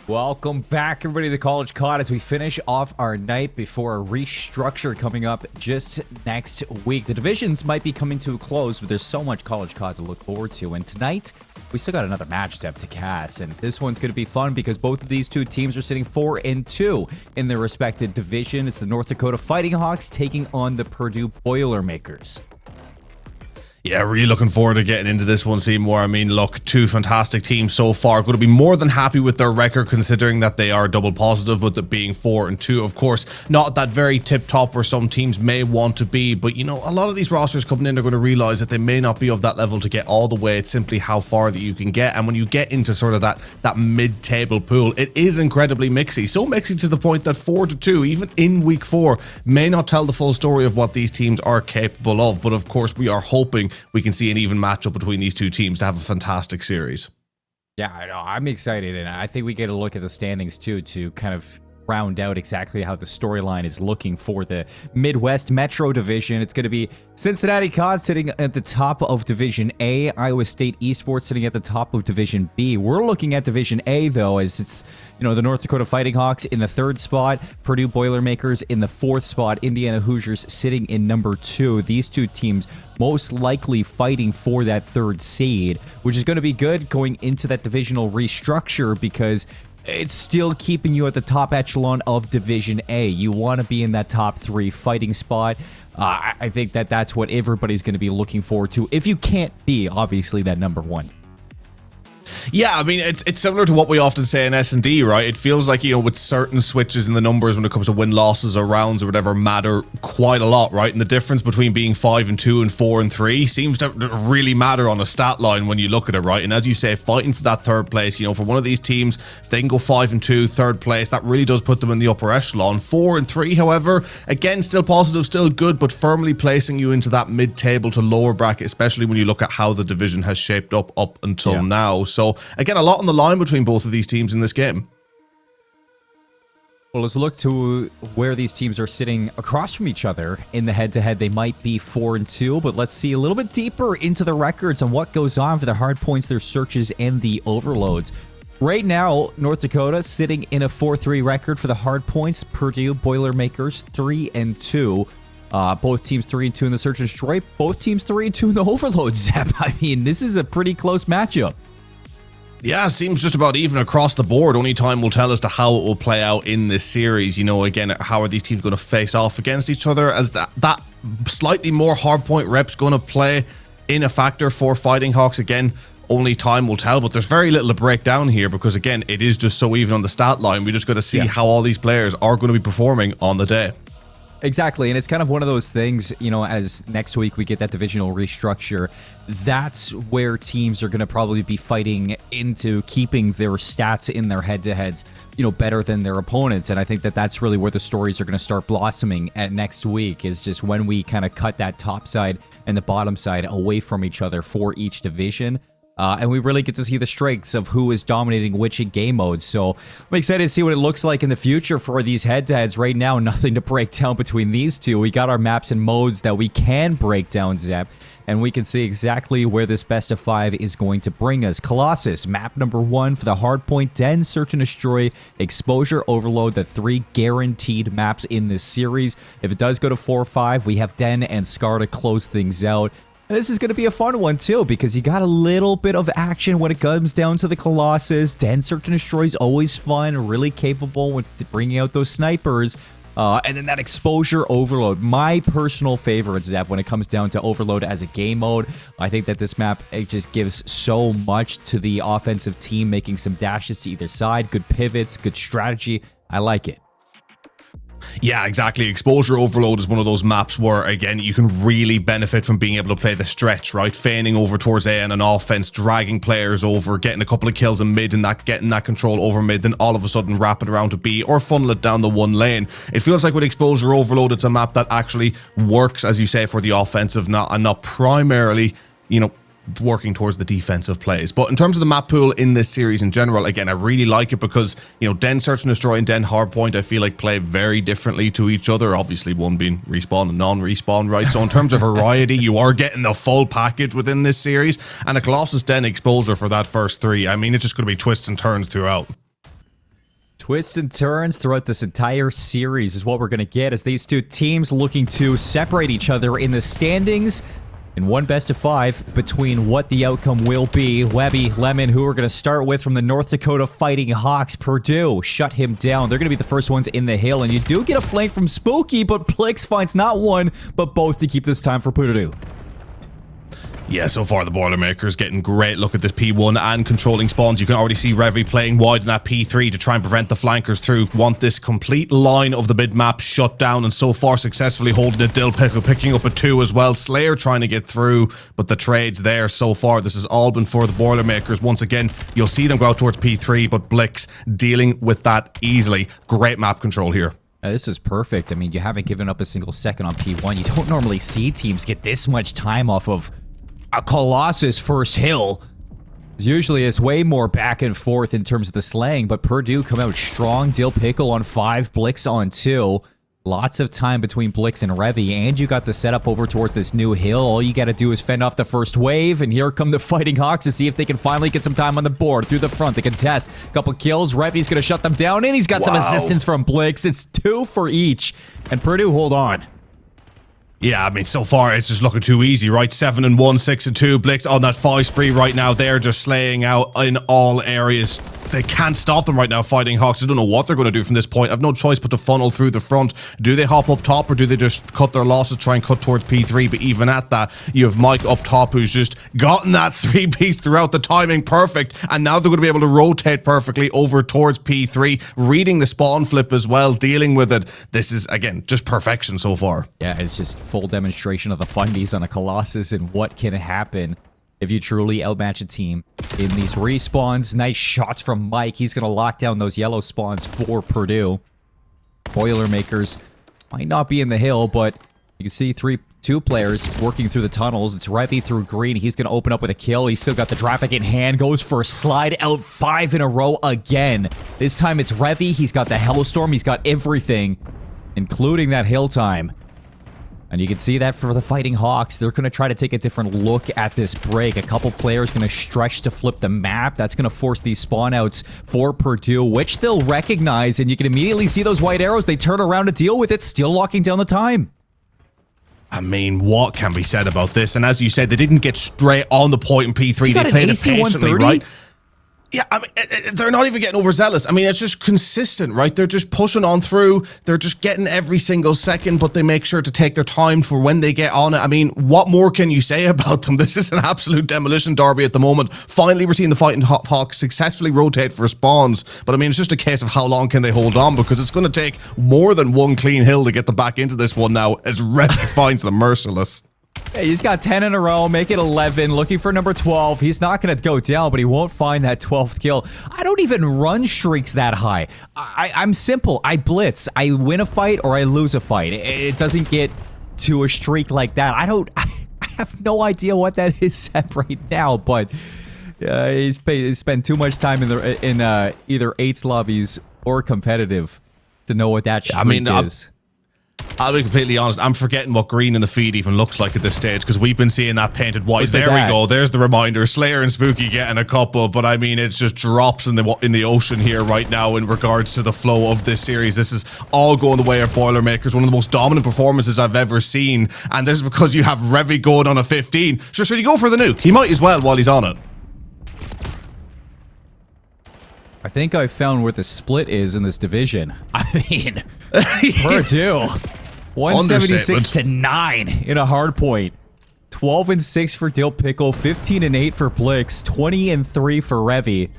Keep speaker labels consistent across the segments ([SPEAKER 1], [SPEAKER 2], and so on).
[SPEAKER 1] Welcome back, everybody, to College COD as we finish off our night before a restructure coming up just next week. The divisions might be coming to a close, but there's so much College COD to look forward to. And tonight, we still got another match to cast, and this one's going to be fun because both of these two teams are sitting 4-2 in their respective division. It's the North Dakota Fighting Hawks taking on the Purdue Boilermakers.
[SPEAKER 2] Yeah, really looking forward to getting into this one, Seymour. I mean, look, two fantastic teams so far. Going to be more than happy with their record considering that they are double positive with it being 4-2. Of course, not that very tip-top where some teams may want to be, but you know, a lot of these rosters coming in are going to realize that they may not be of that level to get all the way. It's simply how far that you can get. And when you get into sort of that mid-table pool, it is incredibly mixy. So mixy to the point that 4-2, even in week 4, may not tell the full story of what these teams are capable of. But of course, we are hoping we can see an even matchup between these two teams to have a fantastic series.
[SPEAKER 1] Yeah, I know. I'm excited, and I think we get a look at the standings too to kind of round out exactly how the storyline is looking for the Midwest Metro Division. It's going to be Cincinnati COD sitting at the top of Division A, Iowa State Esports sitting at the top of Division B. We're looking at Division A, though, as it's, you know, the North Dakota Fighting Hawks in the 3rd spot, Purdue Boilermakers in the 4th spot, Indiana Hoosiers sitting in number 2. These two teams most likely fighting for that 3rd seed, which is going to be good going into that divisional restructure because it's still keeping you at the top echelon of Division A. You want to be in that top 3 fighting spot. I think that's what everybody's going to be looking forward to, if you can't be, obviously, that number 1.
[SPEAKER 2] Yeah, I mean, it's similar to what we often say in S&D, right? It feels like, you know, with certain switches in the numbers when it comes to win-losses or rounds or whatever matter quite a lot, right? And the difference between being 5-2 and 4-3 seems to really matter on a stat line when you look at it, right? And as you say, fighting for that 3rd place, you know, for one of these teams, if they can go 5-2, 3rd place, that really does put them in the upper echelon. 4-3, however, again, still positive, still good, but firmly placing you into that mid-table to lower bracket, especially when you look at how the division has shaped up until now. So again, a lot on the line between both of these teams in this game.
[SPEAKER 1] Well, let's look to where these teams are sitting across from each other in the head-to-head. They might be 4-2, but let's see a little bit deeper into the records and what goes on for the hard points, their searches, and the overloads. Right now, North Dakota sitting in a 4-3 record for the hard points. Purdue Boilermakers 3-2. Both teams 3-2 in the search and destroy. Both teams 3-2 in the overloads, Zep. I mean, this is a pretty close matchup.
[SPEAKER 2] Yeah, seems just about even across the board. Only time will tell as to how it will play out in this series. You know, again, how are these teams going to face off against each other? As that slightly more hardpoint reps going to play in a factor for Fighting Hawks? Again, only time will tell, but there's very little to break down here because, again, it is just so even on the stat line. We just got to see how all these players are going to be performing on the day.
[SPEAKER 1] Exactly, and it's kind of one of those things, you know, as next week we get that divisional restructure, that's where teams are going to probably be fighting into keeping their stats in their head-to-heads, you know, better than their opponents. And I think that's really where the stories are going to start blossoming at next week, is just when we kind of cut that top side and the bottom side away from each other for each division. And we really get to see the strengths of who is dominating which in game modes. So I'm excited to see what it looks like in the future for these head-to-heads. Right now, nothing to break down between these two. We got our maps and modes that we can break down, Zep, and we can see exactly where this best of 5 is going to bring us. Colossus, map number 1 for the hardpoint, Den, Search and Destroy, Exposure, Overload, the 3 guaranteed maps in this series. If it does go to 4-5, we have Den and Scar to close things out. This is going to be a fun one, too, because you got a little bit of action when it comes down to the Colossus. Den Search and Destroy is always fun, really capable with bringing out those snipers. And then that Exposure Overload, my personal favorite, Zep, when it comes down to Overload as a game mode. I think that this map, it just gives so much to the offensive team, making some dashes to either side, good pivots, good strategy. I like it.
[SPEAKER 2] Yeah, exactly. Exposure Overload is one of those maps where, again, you can really benefit from being able to play the stretch, right? Feigning over towards A and an offense, dragging players over, getting a couple of kills in mid and getting that control over mid, then all of a sudden wrap it around to B or funnel it down the one lane. It feels like with Exposure Overload, it's a map that actually works, as you say, for the offensive, not primarily, you know, working towards the defensive plays. But in terms of the map pool in this series in general, again, I really like it because, you know, Den Search and Destroy and Den Hardpoint, I feel like play very differently to each other. Obviously, one being respawn and non-respawn, right? So in terms of variety, you are getting the full package within this series. And a Colossus Den Exposure for that first 3. I mean, it's just going to be twists and turns throughout.
[SPEAKER 1] Twists and turns throughout this entire series is what we're going to get as these two teams looking to separate each other in the standings in one best of 5 between what the outcome will be. Webby, Lemon, who we're going to start with from the North Dakota Fighting Hawks. Purdue shut him down. They're going to be the first ones in the hill, and you do get a flank from Spooky, but Blix finds not one, but both to keep this time for Purdue.
[SPEAKER 2] Yeah, so far the Boilermakers getting great look at this P1 and controlling spawns. You can already see Revy playing wide in that P3 to try and prevent the flankers through. Want this complete line of the mid-map shut down, and so far successfully holding it. Dill Pickle picking up a 2 as well. Slayer trying to get through, but the trade's there so far. This has all been for the Boilermakers. Once again, you'll see them go out towards P3, but Blix dealing with that easily. Great map control here.
[SPEAKER 1] This is perfect. I mean, you haven't given up a single second on P1. You don't normally see teams get this much time off of a Colossus first hill. Usually it's way more back and forth in terms of the slaying, but Purdue come out strong. Dill Pickle on 5, Blix on 2. Lots of time between Blix and Revy, and you got the setup over towards this new hill. All you got to do is fend off the first wave, and here come the Fighting Hawks to see if they can finally get some time on the board. Through the front, they contest. A couple kills. Revy's going to shut them down, and he's got some assistance from Blix. It's 2 for each, and Purdue hold on.
[SPEAKER 2] Yeah, I mean, so far it's just looking too easy, right? 7-1, 6-2. Blix on that 5 spree right now. They're just slaying out in all areas. They can't stop them right now, Fighting Hawks. I don't know what they're going to do from this point. I've no choice but to funnel through the front. Do they hop up top, or do they just cut their losses, try and cut towards P3? But even at that, you have Mike up top who's just gotten that 3-piece throughout, the timing perfect. And now they're going to be able to rotate perfectly over towards P3, reading the spawn flip as well, dealing with it. This is, again, just perfection so far.
[SPEAKER 1] Yeah, it's just full demonstration of the fundies on a Colossus and what can happen if you truly outmatch a team in these respawns. Nice shots from Mike. He's going to lock down those yellow spawns for Purdue. Boilermakers might not be in the hill, but you can see two players working through the tunnels. It's Revy through green. He's going to open up with a kill. He's still got the traffic in hand. Goes for a slide out 5 in a row again. This time it's Revy. He's got the Hellstorm. He's got everything, including that hill time. And you can see that for the Fighting Hawks, they're going to try to take a different look at this break. A couple players going to stretch to flip the map. That's going to force these spawn outs for Purdue, which they'll recognize. And you can immediately see those white arrows. They turn around to deal with it, still locking down the time.
[SPEAKER 2] I mean, what can be said about this? And as you said, they didn't get straight on the point in P3. They played it patiently, right? Yeah, I mean, they're not even getting overzealous. I mean, it's just consistent, right? They're just pushing on through. They're just getting every single second, but they make sure to take their time for when they get on it. I mean, what more can you say about them? This is an absolute demolition derby at the moment. Finally, we're seeing the Fighting Hawks successfully rotate for spawns. But I mean, it's just a case of how long can they hold on, because it's going to take more than one clean hill to get them back into this one now, as Revy finds them merciless.
[SPEAKER 1] Hey, he's got 10 in a row, make it 11, looking for number 12. He's not going to go down, but he won't find that 12th kill. I don't even run streaks that high. I'm simple. I blitz. I win a fight or I lose a fight. It doesn't get to a streak like that. I have no idea what that is set right now, but he's spent too much time in either 8s lobbies or competitive to know what that streak is.
[SPEAKER 2] I'll be completely honest, I'm forgetting what green in the feed even looks like at this stage, because we've been seeing that painted white. There we go. There's the reminder. Slayer and Spooky getting a couple, but I mean, it's just drops in the ocean here right now in regards to the flow of this series. This is all going the way of Boilermakers. One of the most dominant performances I've ever seen, and this is because you have Revy going on a 15. Sure, should he go for the nuke? He might as well while he's on it.
[SPEAKER 1] I think I found where the split is in this division. I mean, Purdue, 176 to 9 in a hard point. 12-6 for Dill Pickle, 15-8 for Blix, 20-3 for Revy.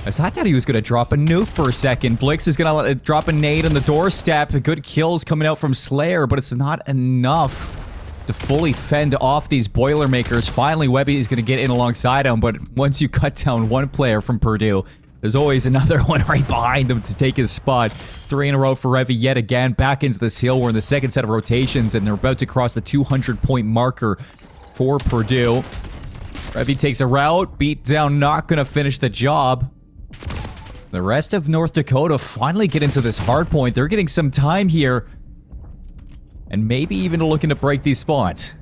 [SPEAKER 1] I thought he was going to drop a nuke for a second. Blix is going to drop a nade on the doorstep. Good kills coming out from Slayer, but it's not enough to fully fend off these Boilermakers. Finally, Webby is going to get in alongside him, but once you cut down one player from Purdue, there's always another one right behind them to take his spot. 3 in a row for Revy yet again. Back into this hill. We're in the second set of rotations, and they're about to cross the 200-point marker for Purdue. Revy takes a route. Beat down, not going to finish the job. The rest of North Dakota finally get into this hard point. They're getting some time here, and maybe even looking to break these spawns.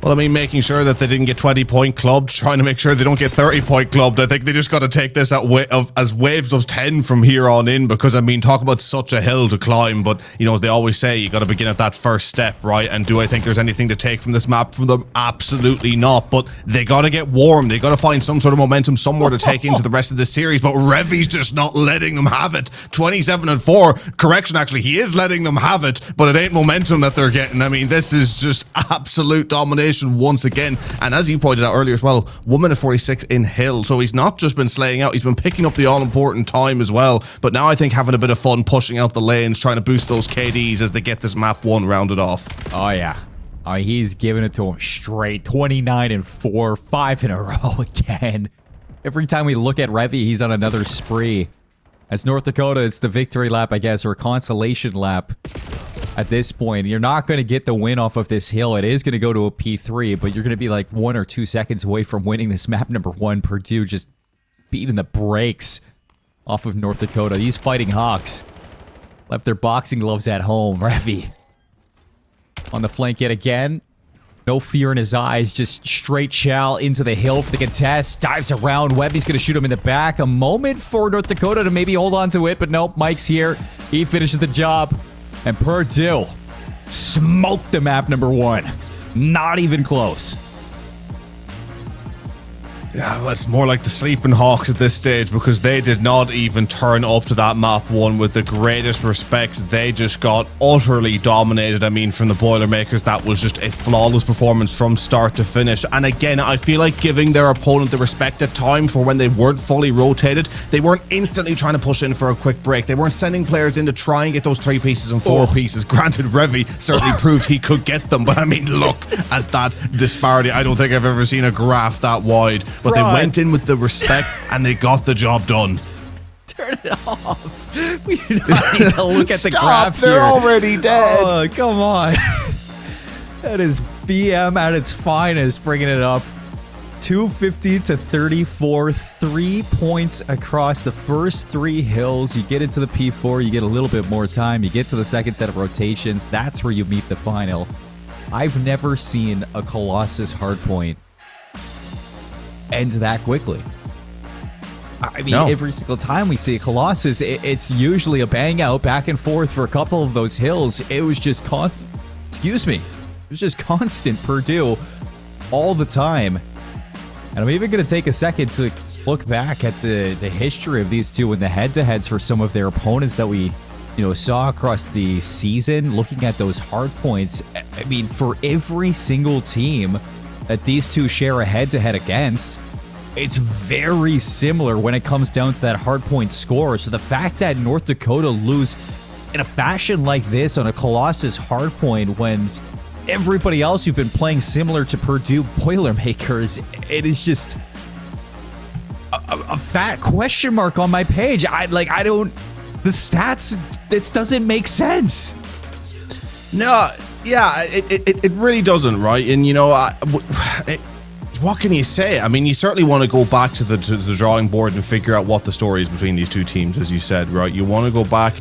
[SPEAKER 2] Well, I mean, making sure that they didn't get 20-point clubbed, trying to make sure they don't get 30-point clubbed. I think they just got to take this as waves of 10 from here on in, because, I mean, talk about such a hill to climb. But, you know, as they always say, you got to begin at that first step, right? And do I think there's anything to take from this map from them? Absolutely not. But they got to get warm. They got to find some sort of momentum somewhere to take into the rest of the series. But Revy's just not letting them have it. 27-4. Correction, actually, he is letting them have it, but it ain't momentum that they're getting. I mean, this is just absolute domination once again. And as you pointed out earlier as well, 1 minute 46 in hill. So he's not just been slaying out, he's been picking up the all-important time as well. But now I think having a bit of fun pushing out the lanes, trying to boost those KDs as they get this map 1 rounded off.
[SPEAKER 1] Oh yeah. He's giving it to him straight. 29-4, 5 in a row again. Every time we look at Revy, he's on another spree. As North Dakota, it's the victory lap, I guess, or a consolation lap. At this point, you're not going to get the win off of this hill. It is going to go to a P3, but you're going to be like 1 or 2 seconds away from winning this map number 1. Purdue just beating the brakes off of North Dakota. These Fighting Hawks left their boxing gloves at home. Revy on the flank yet again. No fear in his eyes. Just straight shell into the hill for the contest. Dives around. Webby's going to shoot him in the back. A moment for North Dakota to maybe hold on to it, but nope. Mike's here. He finishes the job. And Purdue smoked the map number 1. Not even close.
[SPEAKER 2] Yeah, well, it's more like the Sleeping Hawks at this stage, because they did not even turn up to that map 1 with the greatest respects. They just got utterly dominated. I mean, from the Boilermakers, that was just a flawless performance from start to finish. And again, I feel like giving their opponent the respect at time for when they weren't fully rotated. They weren't instantly trying to push in for a quick break. They weren't sending players in to try and get those 3 pieces and 4 pieces. Granted, Revy certainly proved he could get them, but I mean, look at that disparity. I don't think I've ever seen a graph that wide. But they went in with the respect and they got the job done.
[SPEAKER 1] Turn it off. We do not need to look at the graph
[SPEAKER 2] they're
[SPEAKER 1] here.
[SPEAKER 2] already dead.
[SPEAKER 1] Oh, come on. That is BM at its finest, bringing it up. 250 to 34. 3 points across the first 3 hills. You get into the P4, you get a little bit more time. You get to the second set of rotations. That's where you meet the final. I've never seen a Colossus hardpoint end that quickly. I mean, every single time we see a Colossus, it's usually a bang out back and forth for a couple of those hills. It was just constant. Excuse me. It was just constant Purdue all the time. And I'm even going to take a second to look back at the history of these two in the head-to-heads for some of their opponents that we, saw across the season. Looking at those hard points, I mean, for every single team that these two share a head-to-head against, it's very similar when it comes down to that hardpoint score. So the fact that North Dakota lose in a fashion like this on a Colossus hardpoint when everybody else who've been playing similar to Purdue Boilermakers, it is just a fat question mark on my page. The stats, this doesn't make sense.
[SPEAKER 2] No. Yeah, it really doesn't, right? And, what can you say? I mean, you certainly want to go back to the drawing board and figure out what the story is between these two teams, as you said, right? You want to go back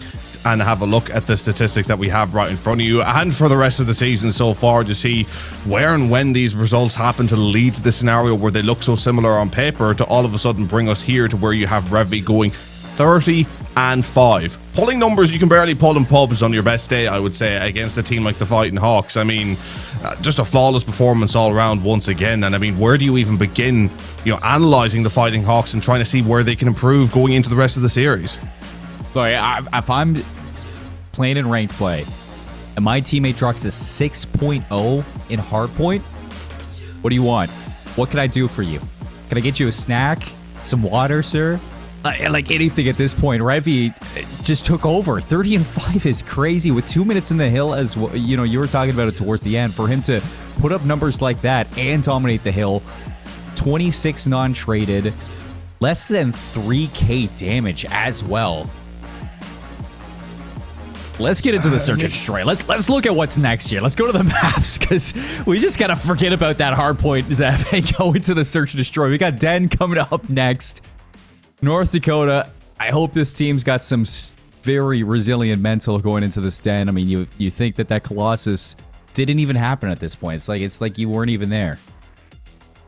[SPEAKER 2] and have a look at the statistics that we have right in front of you and for the rest of the season so far to see where and when these results happen to lead to the scenario where they look so similar on paper to all of a sudden bring us here to where you have Revy going 30-5. Pulling numbers, you can barely pull in pubs on your best day, I would say, against a team like the Fighting Hawks. I mean, just a flawless performance all around once again. And I mean, where do you even begin, analyzing the Fighting Hawks and trying to see where they can improve going into the rest of the series?
[SPEAKER 1] So if I'm playing in ranked play and my teammate drops a 6.0 in hardpoint, what do you want? What can I do for you? Can I get you a snack? Some water, sir? Like anything at this point. Revy just took over. 30-5 is crazy with 2 minutes in the hill, as you were talking about it towards the end. For him to put up numbers like that and dominate the hill, 26 non-traded, less than 3k damage as well. Let's get into the search and destroy. Let's look at what's next here. Let's go to the maps, because we just gotta forget about that hard point, Zap, and go into the search and destroy. We got Den coming up next. North Dakota, I hope this team's got some very resilient mental going into this Den. I mean, you think that Colossus didn't even happen at this point. It's like you weren't even there.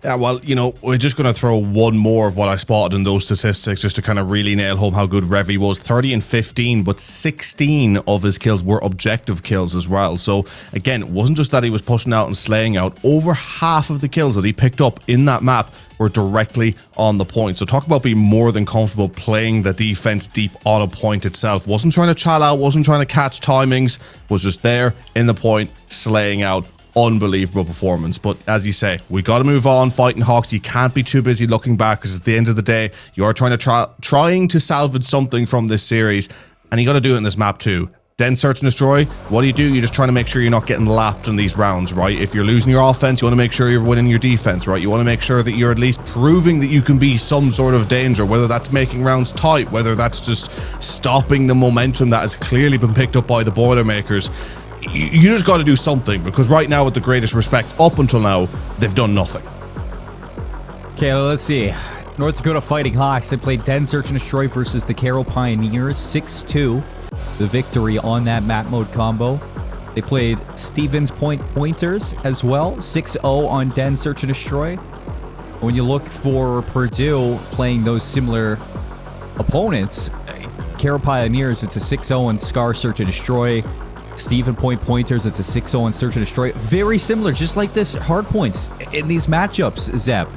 [SPEAKER 2] Yeah, well, we're just going to throw one more of what I spotted in those statistics just to kind of really nail home how good Revy was. 30 and 15, but 16 of his kills were objective kills as well. So, again, it wasn't just that he was pushing out and slaying out. Over half of the kills that he picked up in that map were directly on the point. So talk about being more than comfortable playing the defense deep on a point itself. Wasn't trying to chat out, wasn't trying to catch timings, was just there in the point, slaying out. Unbelievable performance. But as you say, we got to move on. Fighting Hawks, you can't be too busy looking back, because at the end of the day, you are trying to salvage something from this series, and you got to do it in this map too. Then search and destroy. What do? You're just trying to make sure you're not getting lapped in these rounds, right? If you're losing your offense, you want to make sure you're winning your defense, right? You want to make sure that you're at least proving that you can be some sort of danger, whether that's making rounds tight, whether that's just stopping the momentum that has clearly been picked up by the Boilermakers. You just got to do something, because right now, with the greatest respect, up until now, they've done nothing.
[SPEAKER 1] Okay, let's see. North Dakota Fighting Hawks, they played Den Search and Destroy versus the Carroll Pioneers, 6-2. The victory on that map mode combo. They played Stevens Point Pointers as well, 6-0 on Den Search and Destroy. When you look for Purdue playing those similar opponents, Carroll Pioneers, it's a 6-0 on Scar Search and Destroy. Stephen Point Pointers, it's a 6-0 on Search and Destroy. Very similar, just like this hard points in these matchups, Zeb.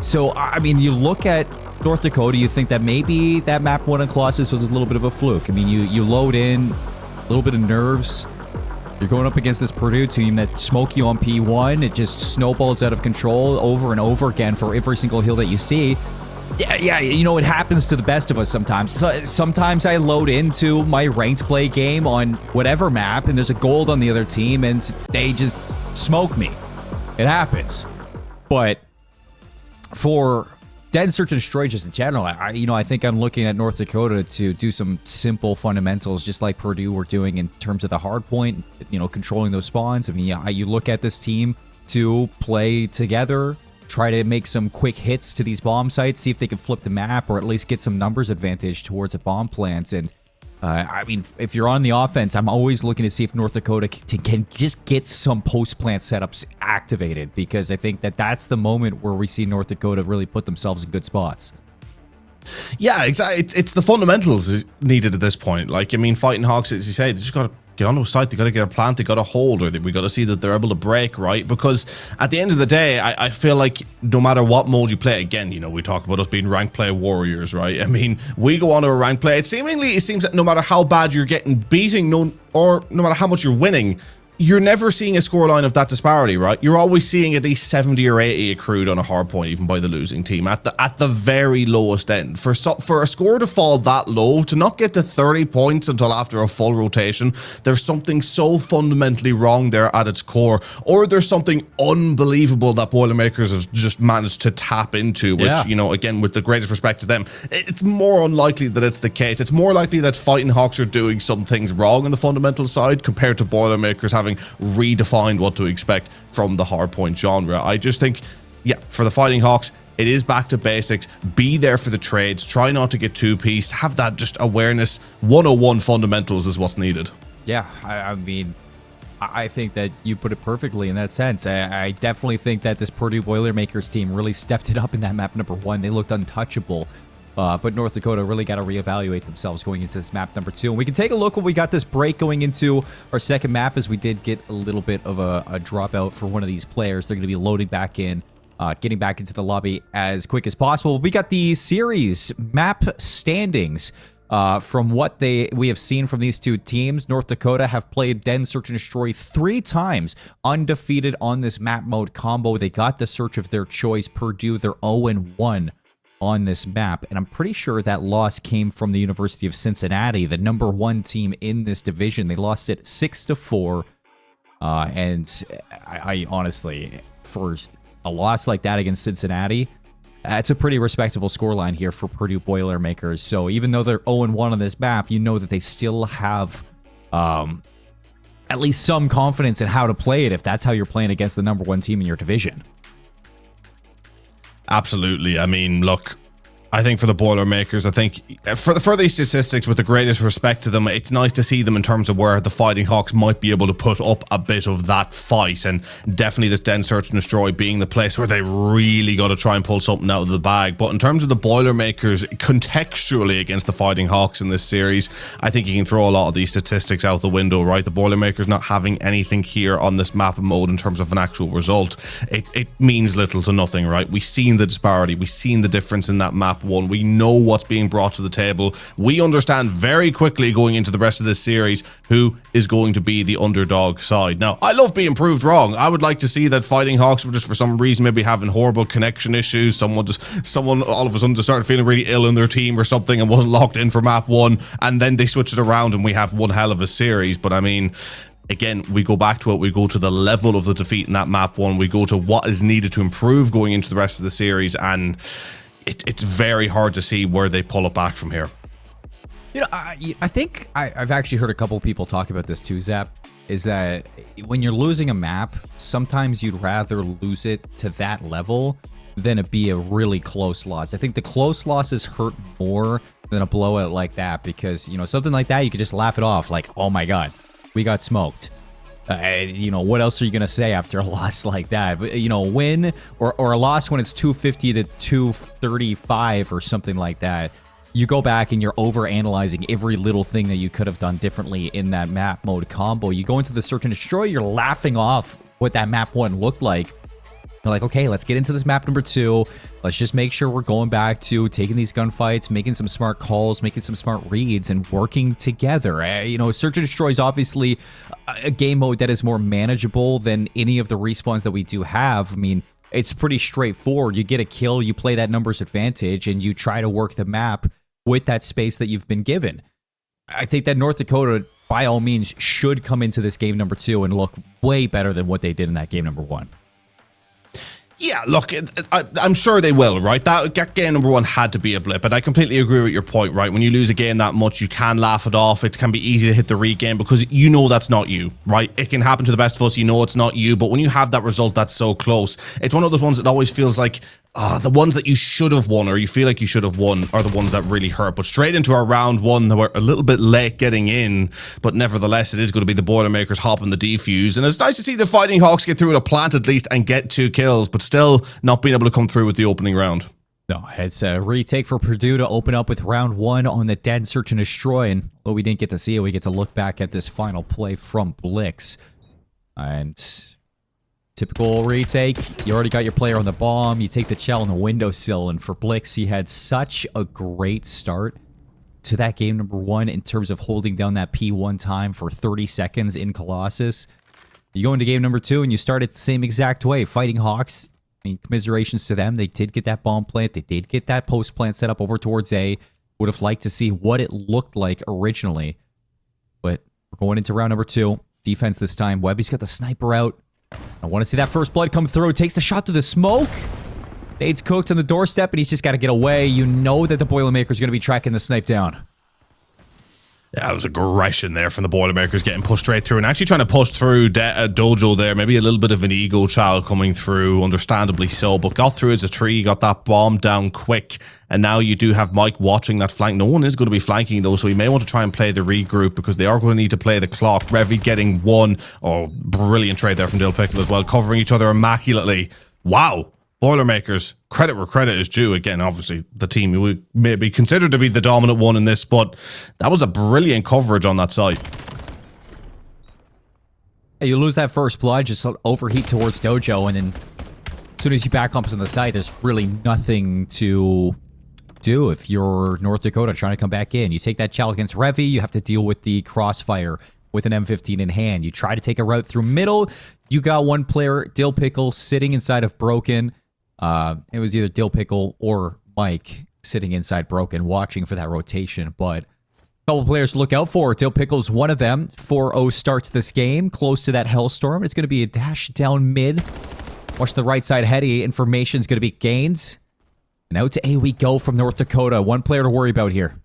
[SPEAKER 1] So, I mean, you look at North Dakota, you think that maybe that map 1 on Colossus was a little bit of a fluke. I mean, you load in a little bit of nerves. You're going up against this Purdue team that smoke you on P1. It just snowballs out of control over and over again for every single hill that you see. Yeah, it happens to the best of us sometimes. Sometimes I load into my ranked play game on whatever map, and there's a gold on the other team, and they just smoke me. It happens. But for Den Search and Destroy just in general, I think I'm looking at North Dakota to do some simple fundamentals, just like Purdue were doing in terms of the hard point, controlling those spawns. I mean, you look at this team to play together, try to make some quick hits to these bomb sites, see if they can flip the map or at least get some numbers advantage towards a bomb plant. And I mean, if you're on the offense, I'm always looking to see if North Dakota can just get some post-plant setups activated, because I think that that's the moment where we see North Dakota really put themselves in good spots.
[SPEAKER 2] Yeah, exactly. It's the fundamentals needed at this point. Like, I mean, Fighting Hawks, as you say, they just got to get on a site, they got to get a plant, they got to hold, or we got to see that they're able to break, right? Because at the end of the day, I feel like no matter what mode you play, again, we talk about us being ranked play warriors, right? I mean, we go on to a ranked play, it seems that no matter how bad you're getting beating, no matter how much you're winning, you're never seeing a scoreline of that disparity, right? You're always seeing at least 70 or 80 accrued on a hard point, even by the losing team, at the very lowest end. For a score to fall that low, to not get to 30 points until after a full rotation, there's something so fundamentally wrong there at its core, or there's something unbelievable that Boilermakers have just managed to tap into, which, again, with the greatest respect to them, it's more unlikely that it's the case. It's more likely that Fighting Hawks are doing some things wrong on the fundamental side compared to Boilermakers having redefined what to expect from the hardpoint genre. I just think, for the Fighting Hawks, it is back to basics. Be there for the trades. Try not to get two-pieced. Have that just awareness. 101 fundamentals is what's needed. Yeah,
[SPEAKER 1] I mean, I think that you put it perfectly in that sense. I definitely think that this Purdue Boilermakers team really stepped it up in that map number 1. They looked untouchable. But North Dakota really got to reevaluate themselves going into this map number 2. And we can take a look when we got this break going into our second map, as we did get a little bit of a dropout for one of these players. They're going to be loading back in, getting back into the lobby as quick as possible. We got the series map standings. From what we have seen from these two teams, North Dakota have played Den Search and Destroy 3 times, undefeated on this map mode combo. They got the search of their choice. Purdue, they're 0-1. On this map, and I'm pretty sure that loss came from the University of Cincinnati, the number 1 team in this division. They lost it 6-4, and I honestly, for a loss like that against Cincinnati, it's a pretty respectable scoreline here for Purdue Boilermakers. So even though they're 0-1 on this map, you know that they still have at least some confidence in how to play it if that's how you're playing against the number 1 team in your division.
[SPEAKER 2] Absolutely. I mean, look, I think for the Boilermakers, I think for these statistics, with the greatest respect to them, it's nice to see them in terms of where the Fighting Hawks might be able to put up a bit of that fight, and definitely this Den Search and Destroy being the place where they really got to try and pull something out of the bag. But in terms of the Boilermakers, contextually against the Fighting Hawks in this series, I think you can throw a lot of these statistics out the window, right? The Boilermakers not having anything here on this map mode in terms of an actual result, it means little to nothing, right? We've seen the disparity, we've seen the difference in that map one. We know what's being brought to the table. We understand very quickly going into the rest of this series who is going to be the underdog side. Now, I love being proved wrong. I would like to see that Fighting Hawks were just for some reason maybe having horrible connection issues. Someone all of a sudden just started feeling really ill in their team or something and wasn't locked in for map one, and then they switch it around and we have one hell of a series. But I mean, again, we go back to it. We go to the level of the defeat in that map one. We go to what is needed to improve going into the rest of the series, and it's very hard to see where they pull it back from here.
[SPEAKER 1] You know, I think I've actually heard a couple of people talk about this too, Zap, is that when you're losing a map, sometimes you'd rather lose it to that level than it be a really close loss. I think the close losses hurt more than a blowout like that, because, you know, something like that, you could just laugh it off like, oh my God, we got smoked. You know, what else are you going to say after a loss like that? But, you know, win or a loss when it's 250 to 235 or something like that, you go back and you're over analyzing every little thing that you could have done differently in that map mode combo. You go into the Search and Destroy, you're laughing off what that map one looked like. You're like, okay, let's get into this map number 2. Let's just make sure we're going back to taking these gunfights, making some smart calls, making some smart reads, and working together. You know, Search and Destroy is obviously a game mode that is more manageable than any of the respawns that we do have. I mean, it's pretty straightforward. You get a kill, you play that numbers advantage, and you try to work the map with that space that you've been given. I think that North Dakota, by all means, should come into this game number 2 and look way better than what they did in that game number 1.
[SPEAKER 2] Yeah, look, I'm sure they will, right? That game number 1 had to be a blip, and I completely agree with your point, right? When you lose a game that much, you can laugh it off. It can be easy to hit the regain because you know that's not you, right? It can happen to the best of us. You know it's not you, but when you have that result that's so close, it's one of those ones that always feels like the ones that you should have won or you feel like you should have won are the ones that really hurt. But straight into our round 1, they were a little bit late getting in, but nevertheless, it is going to be the Boilermakers hopping the defuse. And it's nice to see the Fighting Hawks get through at a plant at least and get 2 kills, but still not being able to come through with the opening round.
[SPEAKER 1] No, it's a retake for Purdue to open up with round 1 on the Den Search and Destroy. And although we didn't get to see it, we get to look back at this final play from Blix. And typical retake, you already got your player on the bomb, you take the shell on the windowsill, and for Blix, he had such a great start to that game number 1 in terms of holding down that P1 time for 30 seconds in Colossus. You go into game number 2 and you start it the same exact way. Fighting Hawks, I mean, commiserations to them. They did get that bomb plant. They did get that post plant set up over towards A. Would have liked to see what it looked like originally. But we're going into round number 2. Defense this time. Webby's got the sniper out. I want to see that first blood come through. Takes the shot through the smoke. Nade's cooked on the doorstep, and he's just got to get away. You know that the Boilermakers going to be tracking the snipe down.
[SPEAKER 2] Yeah, it was aggression there from the Boilermakers getting pushed straight through and actually trying to push through Dojo there. Maybe a little bit of an ego child coming through, understandably so, but got through as a tree, got that bomb down quick. And now you do have Mike watching that flank. No one is going to be flanking though, so he may want to try and play the regroup because they are going to need to play the clock. Revy getting 1. Oh, brilliant trade there from Dill Pickle as well, covering each other immaculately. Wow. Boilermakers, credit where credit is due. Again, obviously, the team who may be considered to be the dominant one in this, but that was a brilliant coverage on that side.
[SPEAKER 1] Hey, you lose that first blood, just overheat towards Dojo, and then as soon as you back up to the side, there's really nothing to do if you're North Dakota trying to come back in. You take that chow against Revy, you have to deal with the crossfire with an M15 in hand. You try to take a route through middle. You got one player, Dill Pickle, sitting inside of Broken. It was either Dill Pickle or Mike sitting inside Broken, watching for that rotation. But a couple players to look out for. Dill Pickle's one of them. 4-0 starts this game, close to that Hellstorm. It's going to be a dash down mid. Watch the right side heady. Information's going to be Gaines. And out to A we go from North Dakota. One player to worry about here.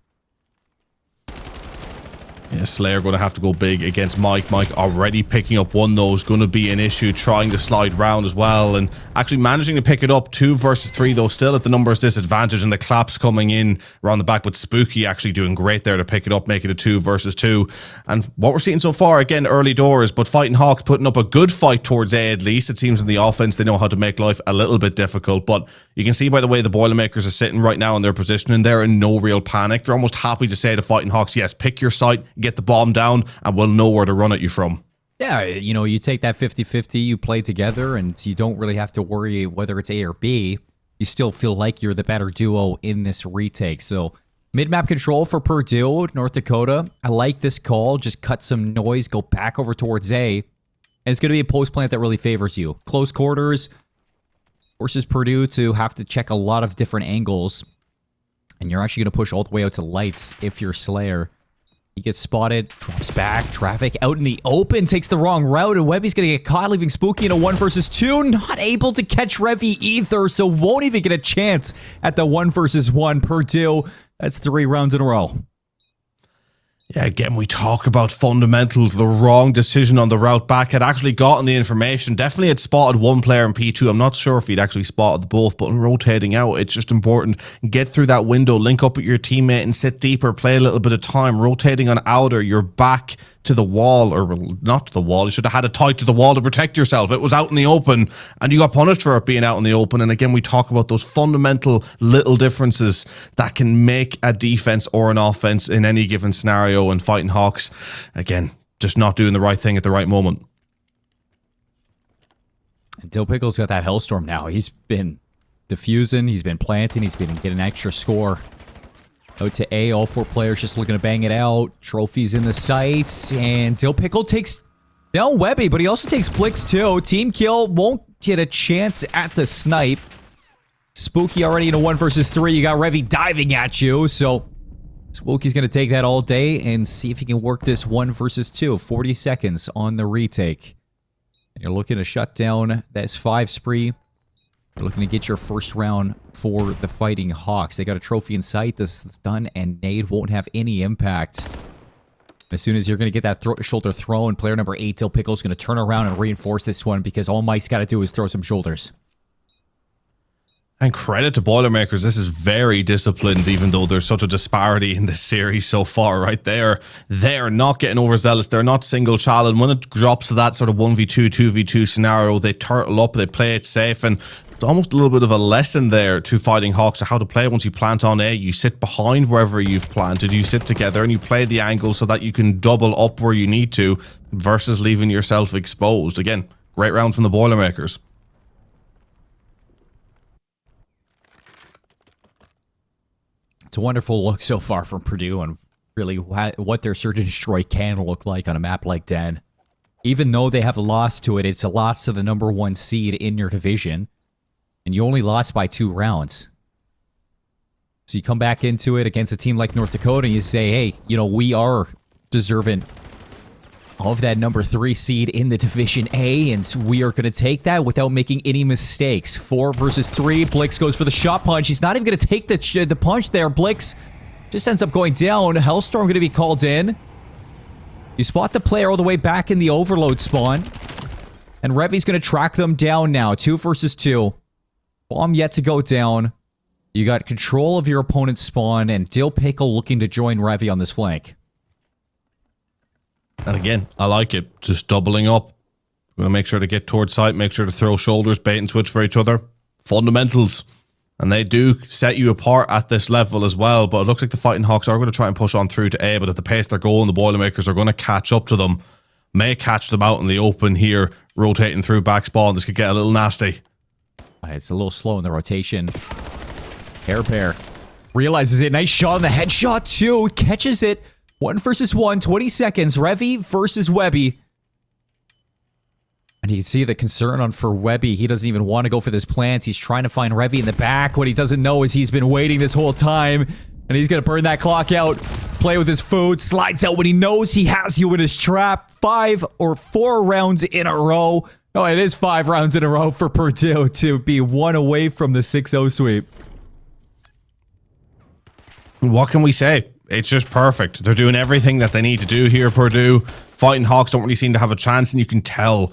[SPEAKER 2] Yeah, Slayer going to have to go big against Mike. Mike already picking up one, though, is going to be an issue, trying to slide round as well, and actually managing to pick it up. 2 versus 3, though, still at the numbers disadvantage, and the claps coming in around the back, but Spooky actually doing great there to pick it up, make it a 2 versus 2. And what we're seeing so far, again, early doors, but Fighting Hawks putting up a good fight towards A at least. It seems in the offense they know how to make life a little bit difficult, but you can see by the way the Boilermakers are sitting right now in their position, and they're in no real panic. They're almost happy to say to Fighting Hawks, yes, pick your site, get the bomb down, and we'll know where to run at you from.
[SPEAKER 1] Yeah, you know, you take that 50-50, you play together, and you don't really have to worry whether it's A or B. You still feel like you're the better duo in this retake. So, mid-map control for Purdue, North Dakota. I like this call. Just cut some noise, go back over towards A. And it's going to be a post plant that really favors you. Close quarters forces Purdue to have to check a lot of different angles. And you're actually going to push all the way out to lights if you're Slayer. He gets spotted, drops back, traffic out in the open, takes the wrong route, and Webby's going to get caught, leaving Spooky in a 1 versus 2. Not able to catch Revy either, so won't even get a chance at the 1 versus 1. Purdue, that's 3 rounds in a row.
[SPEAKER 2] Yeah, again, we talk about fundamentals. The wrong decision on the route back. Had actually gotten the information. Definitely had spotted one player in P2. I'm not sure if he'd actually spotted both, but in rotating out, it's just important. Get through that window, link up with your teammate and sit deeper, play a little bit of time. Rotating on outer, you're back to the wall, or not to the wall. You should have had it tied to the wall to protect yourself. It was out in the open, and you got punished for it being out in the open. And again, we talk about those fundamental little differences that can make a defense or an offense in any given scenario. And Fighting Hawks, again, just not doing the right thing at the right moment.
[SPEAKER 1] And Dill Pickle's got that Hellstorm now. He's been diffusing, he's been planting, he's been getting an extra score. Out to A, all 4 players just looking to bang it out. Trophies in the sights, and Dill Pickle takes down Webby, but he also takes Blix too. Team kill, won't get a chance at the snipe. Spooky already in a 1 versus 3. You got Revy diving at you, so Spooky's going to take that all day and see if he can work this 1 versus 2. 40 seconds on the retake. And you're looking to shut down that 5 spree. You're looking to get your first round for the Fighting Hawks. They got a trophy in sight. This is done, and nade won't have any impact. As soon as you're going to get that shoulder thrown, player number 8, Dill Pickle's going to turn around and reinforce this one, because all Mike's got to do is throw some shoulders.
[SPEAKER 2] And credit to Boilermakers, this is very disciplined, even though there's such a disparity in this series so far, right? They're not getting overzealous. They're not single child. When it drops to that sort of 1v2, 2v2 scenario, they turtle up, they play it safe, and it's almost a little bit of a lesson there to Fighting Hawks of how to play. Once you plant on A, you sit behind wherever you've planted, you sit together and you play the angle so that you can double up where you need to versus leaving yourself exposed. Again, great round from the Boilermakers.
[SPEAKER 1] It's a wonderful look so far from Purdue and really what their Search and Destroy can look like on a map like Den. Even though they have a loss to it, it's a loss to the number 1 seed in your division. And you only lost by 2 rounds. So you come back into it against a team like North Dakota and you say, hey, you know, we are deserving of that number 3 seed in the Division A, and we are going to take that without making any mistakes. 4 versus 3. Blix goes for the shot punch. He's not even going to take the punch there. Blix just ends up going down. Hellstorm going to be called in. You spot the player all the way back in the overload spawn. And Revy's going to track them down now. 2 versus 2. Bomb yet to go down. You got control of your opponent's spawn, and Dill Pickle looking to join Revy on this flank.
[SPEAKER 2] And again, I like it. Just doubling up. We're going to make sure to get towards site, make sure to throw shoulders, bait and switch for each other. Fundamentals. And they do set you apart at this level as well. But it looks like the Fighting Hawks are going to try and push on through to A. But at the pace they're going, the Boilermakers are going to catch up to them. May catch them out in the open here, rotating through back spawn. This could get a little nasty.
[SPEAKER 1] It's a little slow in the rotation. Hair Bear realizes it. Nice shot on the headshot too. Catches it. 1 versus 1, 20 seconds. Revy versus Webby. And you can see the concern for Webby. He doesn't even want to go for this plant. He's trying to find Revy in the back. What he doesn't know is he's been waiting this whole time. And he's going to burn that clock out. Play with his food. Slides out when he knows he has you in his trap. 5 or 4 rounds in a row. No, it is 5 rounds in a row for Purdue to be 1 away from the 6-0 sweep.
[SPEAKER 2] What can we say? It's just perfect. They're doing everything that they need to do here, Purdue. Fighting Hawks don't really seem to have a chance, and you can tell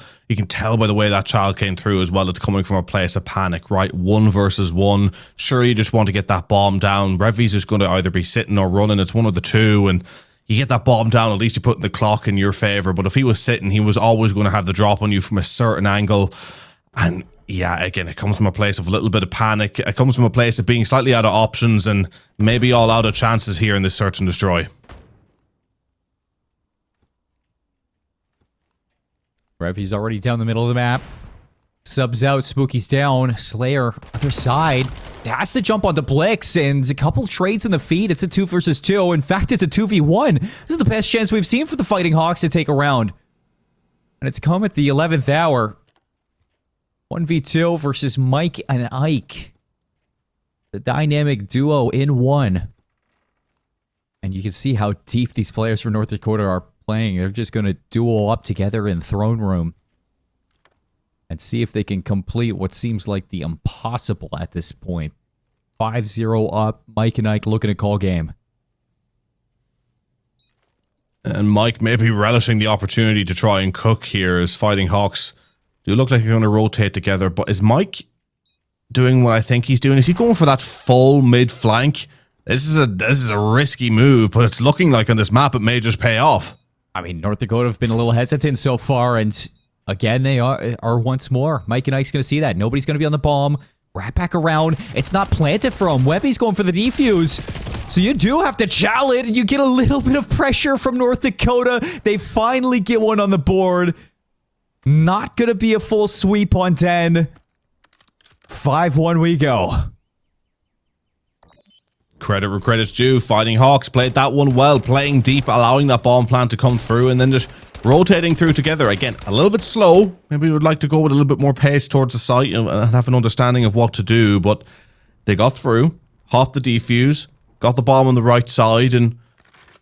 [SPEAKER 2] by the way that child came through as well. It's coming from a place of panic, right? 1 versus 1. Sure, you just want to get that bomb down. Revy's just going to either be sitting or running. It's one of the two, and you get that bomb down, at least you're putting the clock in your favor. But if he was sitting, he was always going to have the drop on you from a certain angle. And yeah, again, it comes from a place of a little bit of panic. It comes from a place of being slightly out of options and maybe all out of chances here in this search and destroy.
[SPEAKER 1] Revy's already down the middle of the map. Subs out, Spooky's down. Slayer, other side, has to jump onto Blix, and a couple trades in the feed. It's a 2 versus 2. In fact, it's a 2v1. This is the best chance we've seen for the Fighting Hawks to take a round. And it's come at the 11th hour. 1v2 versus Mike and Ike. The dynamic duo in one. And you can see how deep these players from North Dakota are playing. They're just going to duo up together in Throne Room. And see if they can complete what seems like the impossible at this point. 5-0 up. Mike and Ike looking to call game.
[SPEAKER 2] And Mike may be relishing the opportunity to try and cook here as Fighting Hawks do look like they're going to rotate together. But is Mike doing what I think he's doing? Is he going for that full mid flank? This is a risky move, but it's looking like on this map it may just pay off.
[SPEAKER 1] I mean, North Dakota have been a little hesitant so far, and again, they are once more. Mike and Ike's going to see that. Nobody's going to be on the bomb. Wrap back around. It's not planted for him. Webby's going for the defuse. So you do have to chow it, and you get a little bit of pressure from North Dakota. They finally get one on the board. Not going to be a full sweep on 10. 5-1 we go.
[SPEAKER 2] Credit where credit's due. Fighting Hawks played that one well, playing deep, allowing that bomb plant to come through, and then just rotating through together. Again, a little bit slow. Maybe we would like to go with a little bit more pace towards the site and have an understanding of what to do, but they got through, hopped the defuse, got the bomb on the right side, and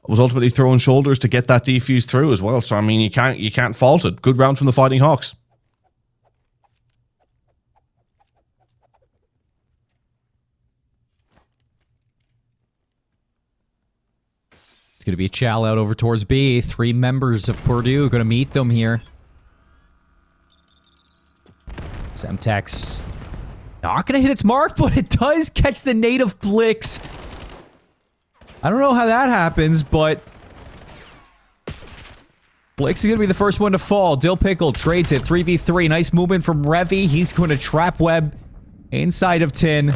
[SPEAKER 2] was ultimately throwing shoulders to get that defuse through as well. So I mean, you can't fault it. Good round from the Fighting Hawks.
[SPEAKER 1] It's going to be a chow out over towards B. 3 members of Purdue going to meet them here. Semtex not going to hit its mark, but it does catch the native Blix. I don't know how that happens, but Blix is going to be the first one to fall. Dill Pickle trades it. 3v3. Nice movement from Revy. He's going to trap web inside of Tin.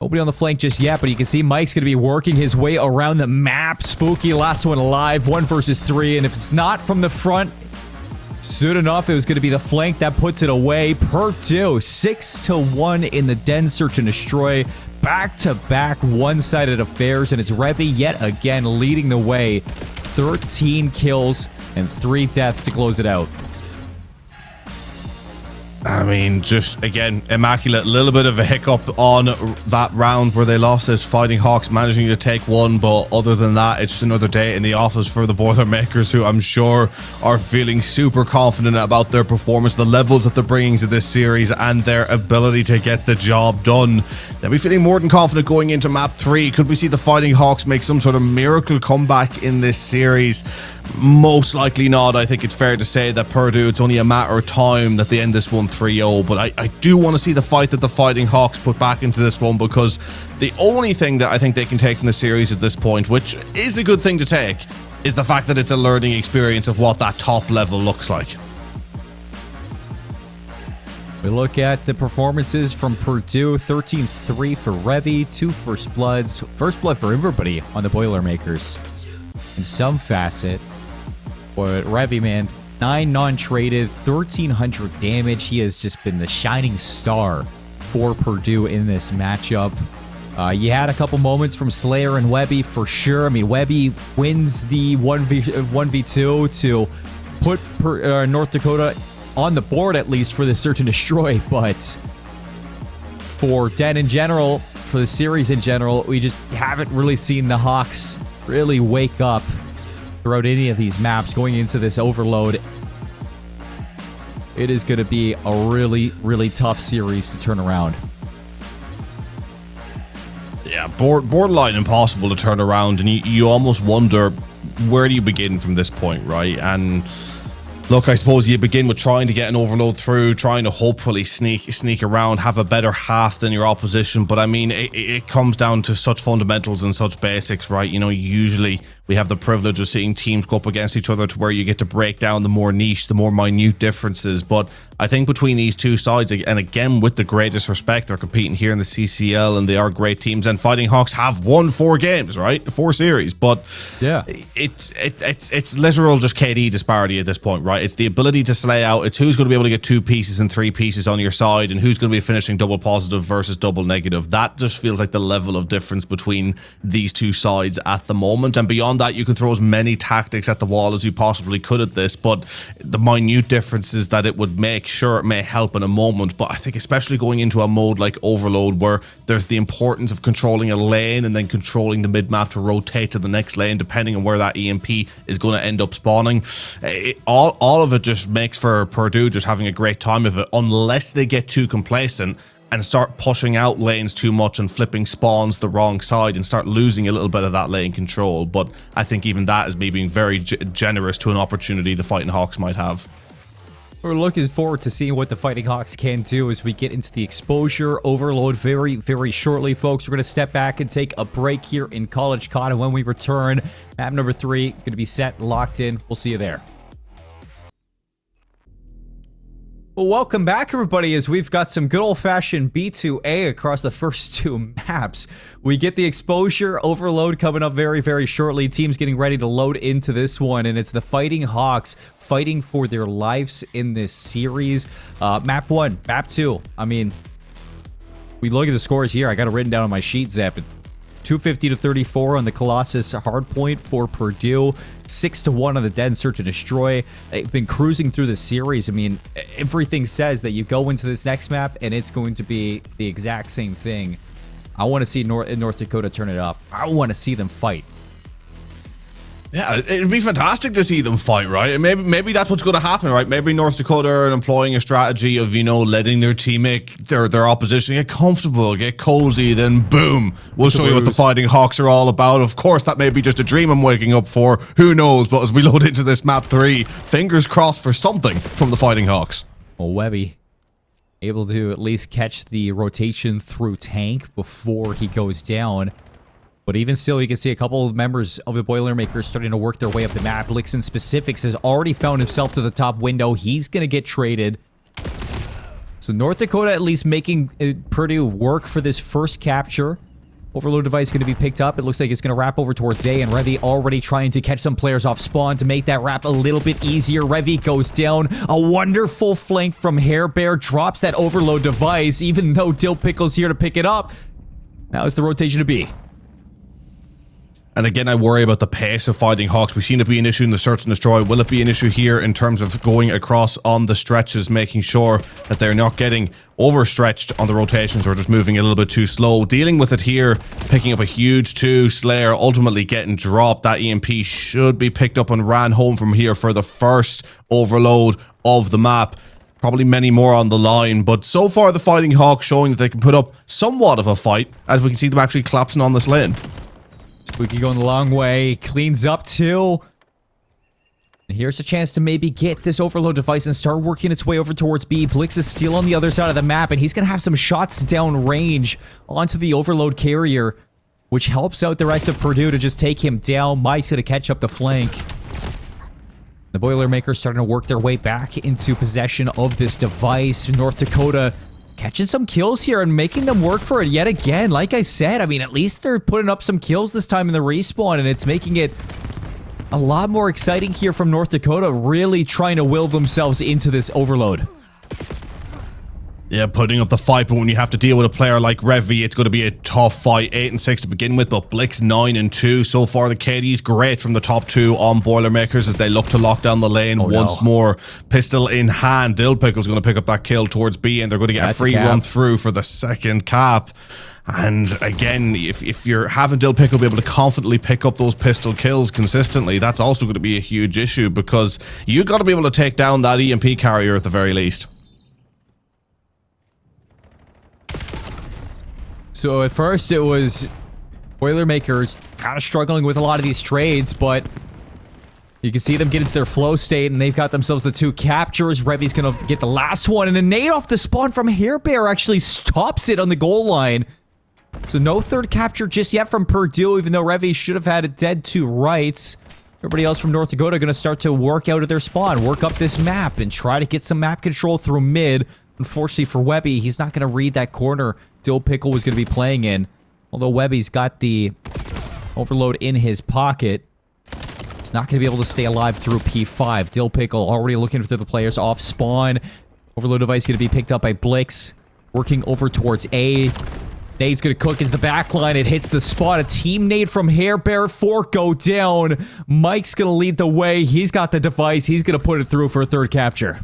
[SPEAKER 1] Nobody on the flank just yet, but you can see Mike's going to be working his way around the map. Spooky, last one alive. 1 versus 3, and if it's not from the front, soon enough, it was going to be the flank that puts it away. Purdue, 6-1 in the Den Search and Destroy. Back-to-back one-sided affairs, and it's Revy yet again leading the way. 13 kills and 3 deaths to close it out.
[SPEAKER 2] I mean, just, again, immaculate. Little bit of a hiccup on that round where they lost it. Fighting Hawks managing to take one, but other than that, it's just another day in the office for the Boilermakers, who I'm sure are feeling super confident about their performance, the levels that they're bringing to this series, and their ability to get the job done. They'll be feeling more than confident going into map 3. Could we see the Fighting Hawks make some sort of miracle comeback in this series? Most likely not. I think it's fair to say that Purdue, it's only a matter of time that they end this one 3-0, but I do want to see the fight that the Fighting Hawks put back into this one, because the only thing that I think they can take from the series at this point, which is a good thing to take, is the fact that it's a learning experience of what that top level looks like.
[SPEAKER 1] We look at the performances from Purdue. 13-3 for Revy, 2 First Bloods. First Blood for everybody on the Boilermakers in some facet. But Revy, man, 9 non-traded, 1,300 damage. He has just been the shining star for Purdue in this matchup. You had a couple moments from Slayer and Webby for sure. I mean, Webby wins the 1v2 to put North Dakota on the board, at least for the search and destroy. But for Den in general, for the series in general, we just haven't really seen the Hawks really wake up throughout any of these maps going into this overload. It is going to be a really, really tough series to turn around.
[SPEAKER 2] Yeah, borderline impossible to turn around, and you almost wonder, where do you begin from this point, right? And look, I suppose you begin with trying to get an overload through, trying to hopefully sneak around, have a better half than your opposition. But I mean, it comes down to such fundamentals and such basics, right? You know, usually we have the privilege of seeing teams go up against each other to where you get to break down the more niche, the more minute differences. But I think between these two sides, and again, with the greatest respect, they're competing here in the CCL and they are great teams. And Fighting Hawks have won 4 games, right? 4 series. But
[SPEAKER 1] yeah,
[SPEAKER 2] it's literal just KD disparity at this point, right? It's the ability to slay out. It's who's going to be able to get 2 pieces and 3 pieces on your side, and who's going to be finishing double positive versus double negative. That just feels like the level of difference between these two sides at the moment. And beyond that, you can throw as many tactics at the wall as you possibly could at this, but the minute differences that it would make, sure, it may help in a moment. But I think especially going into a mode like Overload, where there's the importance of controlling a lane and then controlling the mid-map to rotate to the next lane, depending on where that EMP is going to end up spawning. All of it just makes for Purdue just having a great time of it, unless they get too complacent and start pushing out lanes too much and flipping spawns the wrong side and start losing a little bit of that lane control. But I think even that is me being very generous to an opportunity the Fighting Hawks might have.
[SPEAKER 1] We're looking forward to seeing what the Fighting Hawks can do as we get into the exposure overload very, very shortly, folks. We're going to step back and take a break here in College COD, and when we return, map number 3 going to be set, locked in. We'll see you there. Well, welcome back, everybody, as we've got some good old-fashioned B2A across the first 2 maps. We get the exposure overload coming up very, very shortly. Teams getting ready to load into this one, and it's the Fighting Hawks fighting for their lives in this series. Map 1, map 2. I mean, we look at the scores here. I got it written down on my sheet, Zap. 250 to 34 on the Colossus hardpoint for Purdue. 6-1 on the Dead Search and Destroy. They've been cruising through the series. I mean, everything says that you go into this next map and it's going to be the exact same thing. I want to see North Dakota turn it up. I want to see them fight.
[SPEAKER 2] Yeah, it'd be fantastic to see them fight, right? And maybe that's what's going to happen, right? Maybe North Dakota are employing a strategy of, you know, letting their teammate, their opposition get comfortable, get cozy, then boom, we'll show you what the Fighting Hawks are all about. Of course, that may be just a dream I'm waking up for. Who knows? But as we load into this map 3, fingers crossed for something from the Fighting Hawks.
[SPEAKER 1] Well, Webby able to at least catch the rotation through tank before he goes down. But even still, you can see a couple of members of the Boilermakers starting to work their way up the map. Lixon Specifics has already found himself to the top window. He's going to get traded. So North Dakota at least making Purdue work for this first capture. Overload device going to be picked up. It looks like it's going to wrap over towards Day, and Revy already trying to catch some players off spawn to make that wrap a little bit easier. Revy goes down. A wonderful flank from Hair Bear, drops that overload device, even though Dill Pickle's here to pick it up. Now it's the rotation to be.
[SPEAKER 2] And again, I worry about the pace of Fighting Hawks. We've seen it be an issue in the Search and Destroy. Will it be an issue here in terms of going across on the stretches, making sure that they're not getting overstretched on the rotations or just moving a little bit too slow? Dealing with it here, picking up a huge 2, Slayer ultimately getting dropped. That EMP should be picked up and ran home from here for the first overload of the map. Probably many more on the line, but so far the Fighting Hawks showing that they can put up somewhat of a fight, as we can see them actually collapsing on this lane.
[SPEAKER 1] Spooky going the long way. Cleans up too. And here's a chance to maybe get this overload device and start working its way over towards B. Blix is still on the other side of the map, and he's going to have some shots down range onto the overload carrier, which helps out the rest of Purdue to just take him down. Mike's going to catch up the flank. The Boilermakers starting to work their way back into possession of this device. North Dakota catching some kills here and making them work for it yet again. Like I said, I mean, at least they're putting up some kills this time in the respawn, and it's making it a lot more exciting here from North Dakota, really trying to will themselves into this overload.
[SPEAKER 2] Yeah, putting up the fight, but when you have to deal with a player like Revy, it's going to be a tough fight. 8-6 to begin with, but Blix 9-2. So far, the KD's great from the top 2 on Boilermakers as they look to lock down the lane once more. Pistol in hand. Dill Pickle's going to pick up that kill towards B, and they're going to get a free run through for the second cap. And again, if you're having Dill Pickle be able to confidently pick up those pistol kills consistently, that's also going to be a huge issue, because you got to be able to take down that EMP carrier at the very least.
[SPEAKER 1] So at first it was Boilermakers kind of struggling with a lot of these trades, but you can see them get into their flow state, and they've got themselves the 2 captures. Revy's going to get the last one, and a nade off the spawn from Hair Bear actually stops it on the goal line. So no 3rd capture just yet from Purdue, even though Revy should have had it dead to rights. Everybody else from North Dakota going to start to work out of their spawn, work up this map, and try to get some map control through mid. Unfortunately for Webby, he's not going to read that corner Dill Pickle was going to be playing in. Although Webby's got the overload in his pocket, he's not going to be able to stay alive through P5. Dill Pickle already looking for the players off spawn. Overload device going to be picked up by Blix, working over towards A. Nade's going to cook as the backline. It hits the spot. A team nade from Hair Bear. 4 go down. Mike's going to lead the way. He's got the device. He's going to put it through for a 3rd capture.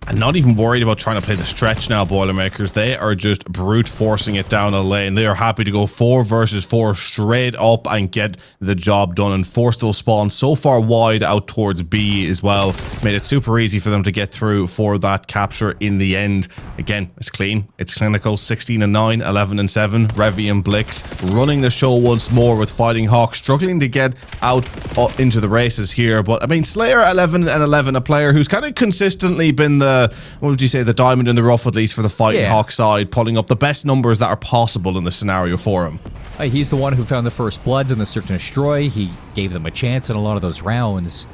[SPEAKER 2] I'm not even worried about trying to play the stretch now, Boilermakers. They are just brute forcing it down a lane. They are happy to go 4 versus 4 straight up and get the job done and force those spawns so far wide out towards B as well. Made it super easy for them to get through for that capture in the end. Again, it's clean. It's clinical. 16-9, 11-7. Revy and Blix running the show once more with Fighting Hawk struggling to get out into the races here. But I mean, Slayer 11-11, a player who's kind of consistently been the what would you say, the diamond in the rough, at least for the Fighting Hawk side, pulling up the best numbers that are possible in this scenario for him.
[SPEAKER 1] He's the one who found the first bloods in the Search and Destroy. He gave them a chance in a lot of those rounds.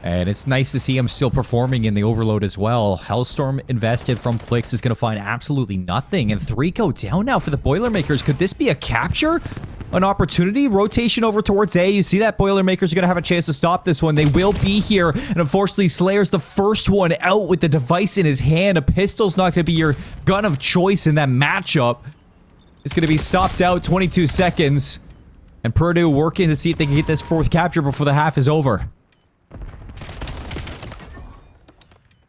[SPEAKER 1] And it's nice to see him still performing in the Overload as well. Hellstorm invested from Blix is going to find absolutely nothing. And 3 go down now for the Boilermakers. Could this be a capture? An opportunity? Rotation over towards A. You see that Boilermakers are going to have a chance to stop this one. They will be here. And unfortunately, Slayer's the first one out with the device in his hand. A pistol's not going to be your gun of choice in that matchup. It's going to be stopped out 22 seconds. And Purdue working to see if they can get this 4th capture before the half is over.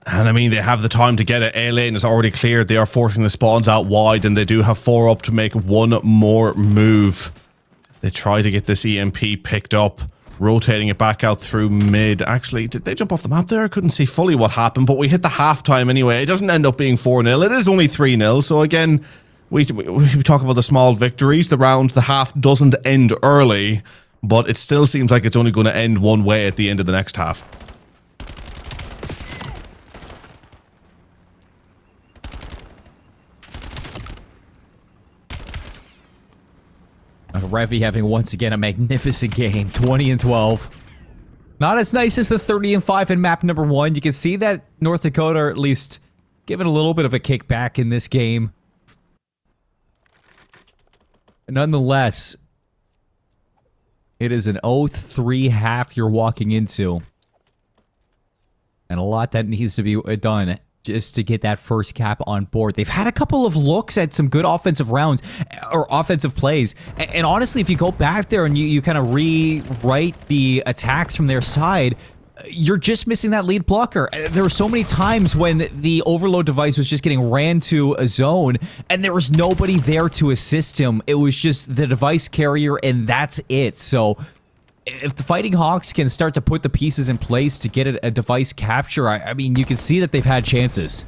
[SPEAKER 2] And I mean, they have the time to get it. A lane is already cleared. They are forcing the spawns out wide, and they do have 4 up to make one more move. They try to get this EMP picked up, rotating it back out through mid. Actually, did they jump off the map there? I couldn't see fully what happened, but we hit the halftime anyway. It doesn't end up being 4-0. It is only 3-0. So again, we talk about the small victories. The half doesn't end early, but it still seems like it's only going to end one way at the end of the next half.
[SPEAKER 1] Revy having once again a magnificent game, 20-12. Not as nice as the 30-5 in map number 1. You can see that North Dakota are at least giving a little bit of a kickback in this game. Nonetheless, it is an 0-3 half you're walking into. And a lot that needs to be done just to get that first cap on board. They've had a couple of looks at some good offensive rounds or offensive plays. And honestly, if you go back there and you kind of rewrite the attacks from their side, you're just missing that lead blocker. There were so many times when the overload device was just getting ran to a zone and there was nobody there to assist him. It was just the device carrier and that's it. So if the Fighting Hawks can start to put the pieces in place to get a device capture, I mean, you can see that they've had chances.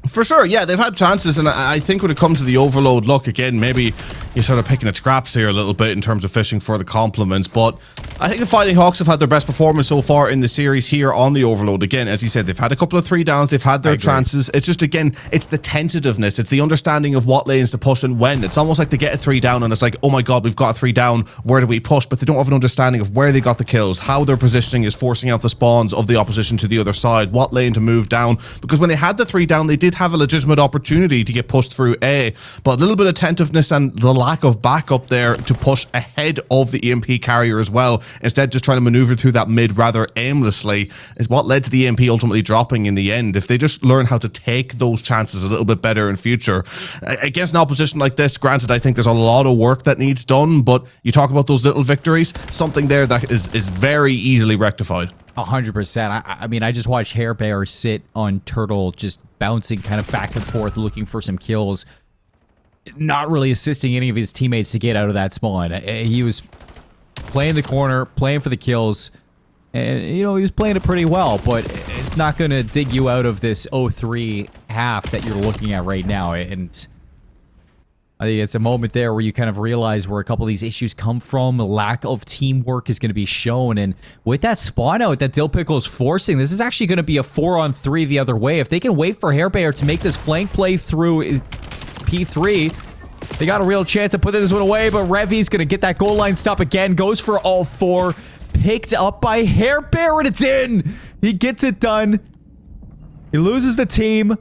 [SPEAKER 2] For sure, yeah, they've had chances, and I think when it comes to the overload, look, again, maybe you're sort of picking at scraps here a little bit in terms of fishing for the compliments, but I think the Fighting Hawks have had their best performance so far in the series here on the overload. Again, as you said, they've had a couple of 3 downs, they've had their chances. It's just, again, it's the tentativeness, it's the understanding of what lanes to push and when. It's almost like they get a 3 down and it's like, oh my god, we've got a 3 down, where do we push? But they don't have an understanding of where they got the kills, how their positioning is forcing out the spawns of the opposition to the other side, what lane to move down, because when they had the 3 down, they did have a legitimate opportunity to get pushed through A, but a little bit of attentiveness and the lack of backup there to push ahead of the EMP carrier as well, instead just trying to maneuver through that mid rather aimlessly, is what led to the EMP ultimately dropping in the end. If they just learn how to take those chances a little bit better in future against an opposition like this, granted, I think there's a lot of work that needs done, but you talk about those little victories, something there that is very easily rectified.
[SPEAKER 1] 100%. I mean, I just watched Hair Bear sit on Turtle, just bouncing kind of back and forth, looking for some kills, not really assisting any of his teammates to get out of that spawn. He was playing the corner, playing for the kills, and, you know, he was playing it pretty well, but it's not going to dig you out of this 0-3 half that you're looking at right now. And I think it's a moment there where you kind of realize where a couple of these issues come from. The lack of teamwork is going to be shown. And with that spawn out that Dill Pickle's forcing, this is actually going to be a 4-on-3 the other way. If they can wait for Hairbear to make this flank play through P3, they got a real chance of putting this one away. But Revy's going to get that goal line stop again. Goes for all 4. Picked up by Hairbear, and it's in! He gets it done. He loses the team,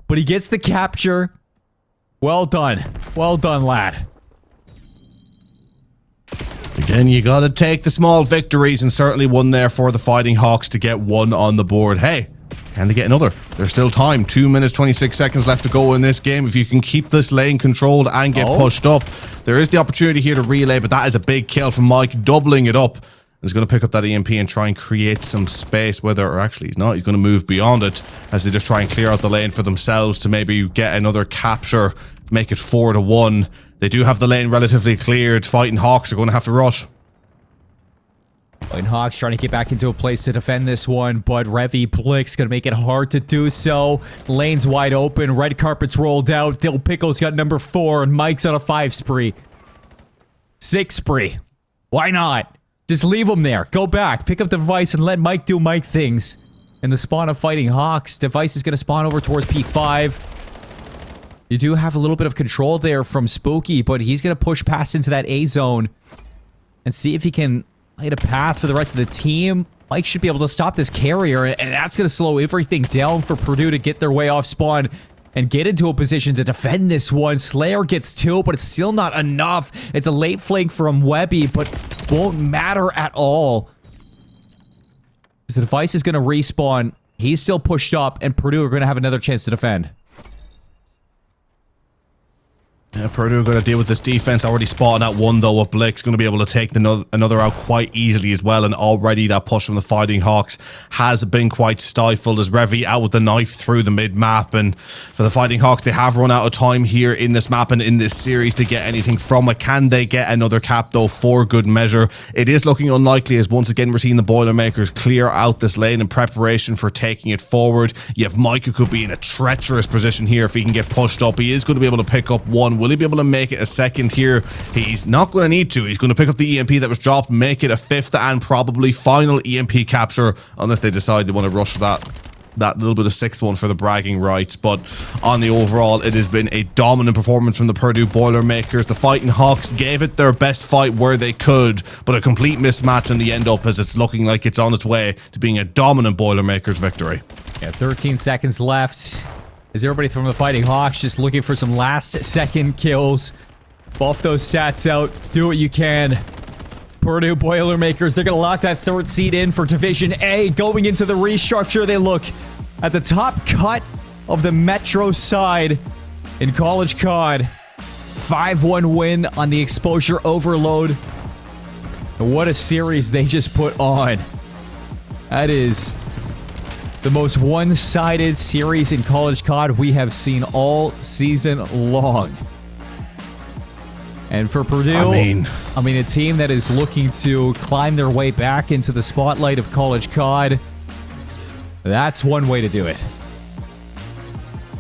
[SPEAKER 1] but he gets the capture. Well done. Well done, lad.
[SPEAKER 2] Again, you got to take the small victories, and certainly one there for the Fighting Hawks to get one on the board. Hey, can they get another? There's still time. 2 minutes, 26 seconds left to go in this game. If you can keep this lane controlled and get pushed up, there is the opportunity here to relay, but that is a big kill from Mike, doubling it up. He's going to pick up that EMP and try and create some space, or actually he's not. He's going to move beyond it as they just try and clear out the lane for themselves to maybe get another capture, make it 4-1. They do have the lane relatively cleared. Fighting Hawks are going to have to rush.
[SPEAKER 1] Fighting Hawks trying to get back into a place to defend this one, but Revy Blick's going to make it hard to do so. Lane's wide open. Red carpet's rolled out. Dill Pickle's got number 4, and Mike's on a 5 spree. 6 spree. Why not? Just leave him there. Go back. Pick up the device and let Mike do Mike things. And the spawn of Fighting Hawks. Device is going to spawn over towards P5. You do have a little bit of control there from Spooky, but he's going to push past into that A zone and see if he can light a path for the rest of the team. Mike should be able to stop this carrier, and that's going to slow everything down for Purdue to get their way off spawn and get into a position to defend this one. Slayer gets 2, but it's still not enough. It's a late flank from Webby, but won't matter at all. The device is going to respawn. He's still pushed up, and Purdue are going to have another chance to defend.
[SPEAKER 2] Yeah, Purdue are going to deal with this defense. Already spotting at 1 though, with Blick's going to be able to take another out quite easily as well. And already that push from the Fighting Hawks has been quite stifled as Revy out with the knife through the mid-map. And for the Fighting Hawks, they have run out of time here in this map and in this series to get anything from it. Can they get another cap though for good measure? It is looking unlikely as once again we're seeing the Boilermakers clear out this lane in preparation for taking it forward. You have Mike who could be in a treacherous position here if he can get pushed up. He is going to be able to pick up 1. Will he be able to make it a 2nd here? He's not going to need to. He's going to pick up the EMP that was dropped, make it a 5th and probably final EMP capture, unless they decide they want to rush that little bit of 6th one for the bragging rights. But on the overall, it has been a dominant performance from the Purdue Boilermakers. The Fighting Hawks gave it their best fight where they could, but a complete mismatch in the end up as it's looking like it's on its way to being a dominant Boilermakers victory.
[SPEAKER 1] Yeah, 13 seconds left. Is everybody from the Fighting Hawks just looking for some last-second kills? Buff those stats out. Do what you can. Purdue Boilermakers, they're going to lock that 3rd seed in for Division A. Going into the restructure, they look at the top cut of the Metro side in College COD. 5-1 win on the Exposure Overload. And what a series they just put on. That is the most one-sided series in College COD we have seen all season long. And for Purdue, I mean, a team that is looking to climb their way back into the spotlight of College COD, that's one way to do it.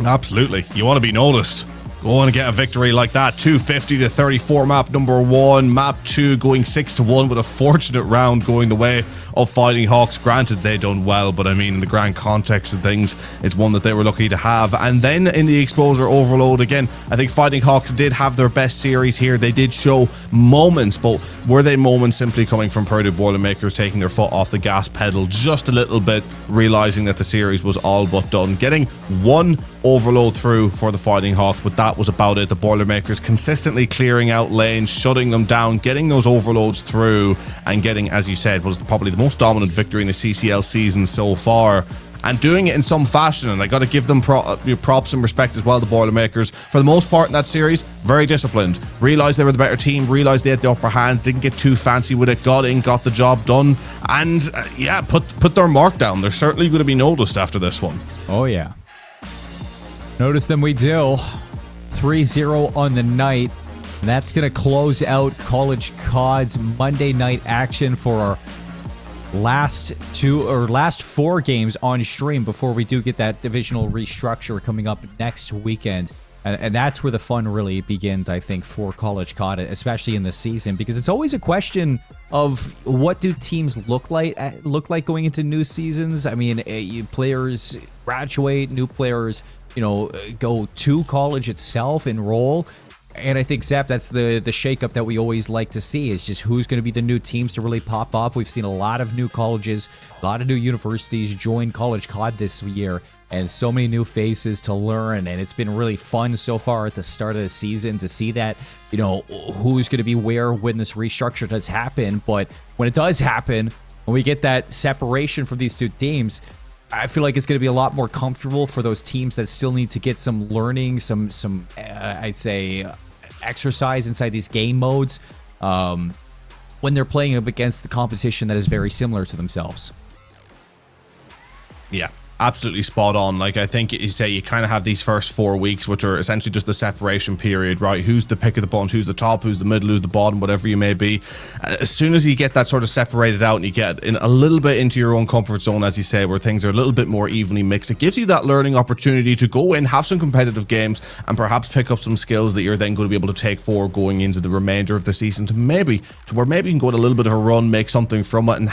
[SPEAKER 2] Absolutely. You want to be noticed. Go and get a victory like that. 250-34 map number 1. Map 2 going 6-1 with a fortunate round going the way of Fighting Hawks. Granted, they done well, but I mean, in the grand context of things, it's one that they were lucky to have. And then in the Exposure Overload, again, I think Fighting Hawks did have their best series here. They did show moments, but were they moments simply coming from Purdue Boilermakers taking their foot off the gas pedal just a little bit, realizing that the series was all but done? Getting 1 overload through for the Fighting Hawks, but that was about it. The Boilermakers consistently clearing out lanes, shutting them down, getting those overloads through, and getting, as you said, was probably the most dominant victory in the CCL season so far, and doing it in some fashion. And I got to give them props and respect as well, the Boilermakers. For the most part in that series, very disciplined. Realized they were the better team, realized they had the upper hand, didn't get too fancy with it, got in, got the job done, and yeah, put their mark down. They're certainly going to be noticed after this one.
[SPEAKER 1] Oh yeah. Notice them we do. 3-0 on the night. And that's going to close out College COD's Monday night action for our last 4 games on stream before we do get that divisional restructure coming up next weekend. And that's where the fun really begins, I think, for College COD, especially in this season, because it's always a question of what do teams look like going into new seasons. I mean, players graduate, new players, go to college itself, enroll. And I think, Zap, that's the shakeup that we always like to see, is just who's going to be the new teams to really pop up. We've seen a lot of new colleges, a lot of new universities join College COD this year, and so many new faces to learn. And it's been really fun so far at the start of the season to see that, who's going to be where when this restructure does happen. But when it does happen, when we get that separation from these two teams, I feel like it's going to be a lot more comfortable for those teams that still need to get some learning, some I'd say, exercise inside these game modes when they're playing up against the competition that is very similar to themselves.
[SPEAKER 2] Yeah, absolutely spot on. Like, I think you say you kind of have these first 4 weeks, which are essentially just the separation period, right? Who's the pick of the bunch, who's the top, who's the middle, who's the bottom, whatever you may be. As soon as you get that sort of separated out and you get in a little bit into your own comfort zone, as you say, where things are a little bit more evenly mixed, it gives you that learning opportunity to go in, have some competitive games, and perhaps pick up some skills that you're then going to be able to take forward going into the remainder of the season to where maybe you can go on a little bit of a run, make something from it, and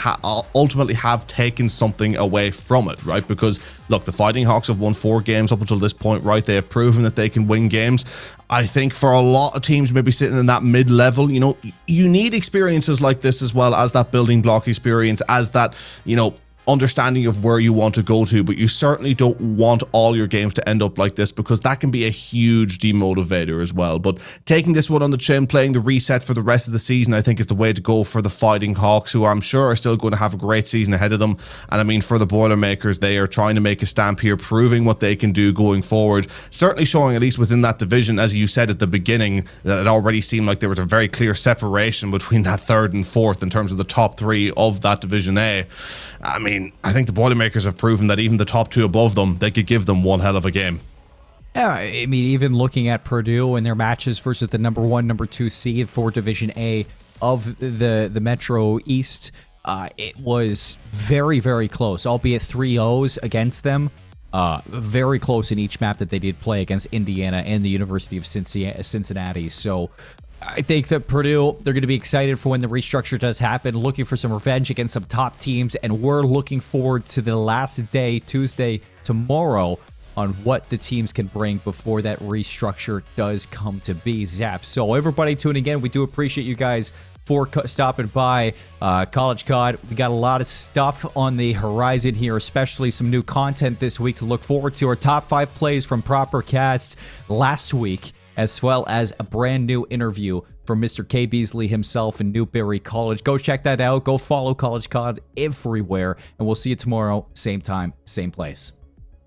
[SPEAKER 2] ultimately have taken something away from it, right? Because look, the Fighting Hawks have won 4 games up until this point, right? They have proven that they can win games. I think for a lot of teams maybe sitting in that mid-level, you need experiences like this as well as that building block experience, as that, understanding of where you want to go to, but you certainly don't want all your games to end up like this, because that can be a huge demotivator as well. But taking this one on the chin, playing the reset for the rest of the season, I think is the way to go for the Fighting Hawks, who I'm sure are still going to have a great season ahead of them. And I mean, for the Boilermakers, they are trying to make a stamp here, proving what they can do going forward, certainly showing, at least within that division, as you said at the beginning, that it already seemed like there was a very clear separation between that 3rd and 4th in terms of the top 3 of that Division A. I mean, I think the Boilermakers have proven that even the top 2 above them, they could give them one hell of a game.
[SPEAKER 1] Yeah, I mean, even looking at Purdue and their matches versus the number 1, number 2 seed for Division A of the Metro East, it was very, very close, albeit 3-0s against them. Very close in each map that they did play against Indiana and the University of Cincinnati. So I think that Purdue, they're going to be excited for when the restructure does happen, looking for some revenge against some top teams, and we're looking forward to the last day, Tuesday, tomorrow, on what the teams can bring before that restructure does come to be, Zap. So everybody tuning in, we do appreciate you guys for stopping by College COD. We got a lot of stuff on the horizon here, especially some new content this week to look forward to. Our top 5 plays from Proper Cast last week, as well as a brand new interview from Mr. K. Beasley himself in Newberry College. Go check that out. Go follow College COD everywhere, and we'll see you tomorrow, same time, same place.